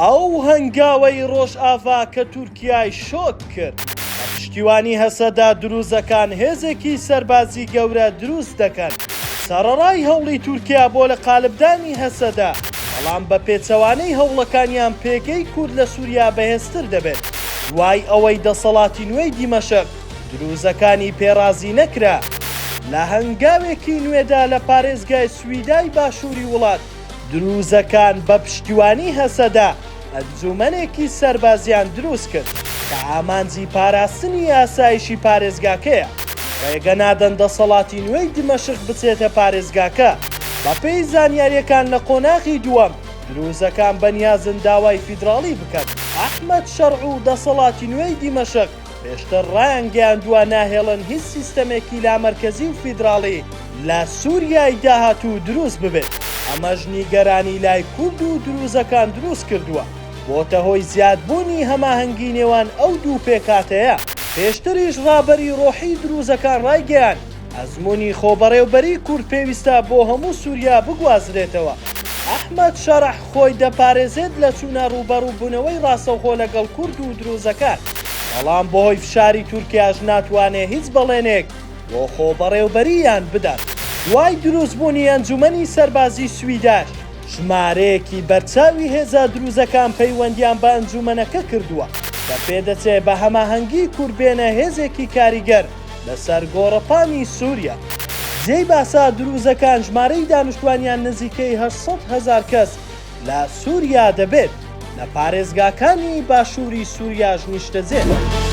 ئەو هەنگاوەی ڕۆژئاوا کە تورکیای شۆک کرد بە پشتیوانی هەسەدا دروزەکان هێزێکی سەربازی گەورە دروست دەکەن سەرەڕای هەوڵی تورکیا بۆ لە قالبدانی هەسەدا، بەڵام بە پێچەوانەی هەوڵەکانیان پێگەی کورد لە سووریا بەهێزتر دەبێت. دوای ئەوەی دەسەڵاتی نوێی دیمەشق دروزەکانی پێڕازی نەکرا، لە هەنگاوێکی نوێدا لە پارێزگای سویدای باشووری وڵات، دروزەکان بە پشتیوانی هەسەدا ئەنجومەنێکی سەربازیان دروست کرد کە ئامانجی پاراستنی ئاسایشی پارێزگاکەیە. ڕێگە نادەن دەسەڵاتی نوێی دیمەشق بچێتە پارێزگاکە. بە پێی زانیاریەکان لە قۆناغی دووەم، دروزەکان بەنیازن داوای فیدراڵی بکەن. ئەحمەد شەرع و دەسەڵاتی نوێی دیمەشق پێشتر ڕایانگەیاندووە ناهێڵن هیچ سیستەمێکی لامەرکەزی و فیدراڵی لە سووریای داهاتوو دروست ببێت. ئەمەش نیگەرانی لای کورد و دروزەکان دروست کردووە، بۆتە هۆی زیادبوونی هەماهەنگی نێوان ئەو دوو پێکاتەیە. پێشتریش ڕابەری ڕۆحی دروزەکان ڕایگەیان ئەزمموی خۆبەڕێوبەری کورد پێویستە بۆ هەموو سووریا بگوازرێتەوە. ئەحمەد شەرع خۆی دەپارێزێت لە چوونە ڕوبەڕووبوونەوەی ڕاستەوخۆ لەگەڵ کورد و دروزەکان، بەڵام بۆهۆی فشاری تورکیاش ناتوانێت هیچ بەڵێنێک بۆ خۆبەڕێوبەرییان بدات. دوای دروستبوونی ئەنجومەنی سەربازی سویداش، ژمارەیەکی بەرچاوی هێزە دروزەکان پەیوەندیان بە ئەنجومەنەکە کردووە کە پێدەچێت بە هەماهەنگی کوربێنە هێزێکی کاریگەر لەسەر گۆڕەپانی سووریا. جێی باسا دروزەکان ژمارەی دانیشتوانیان نزیکەی 800,000 کەس لە سووریا دەبێت، لە پارێزگاکانی باشووری سووریاش نیشتەجێت.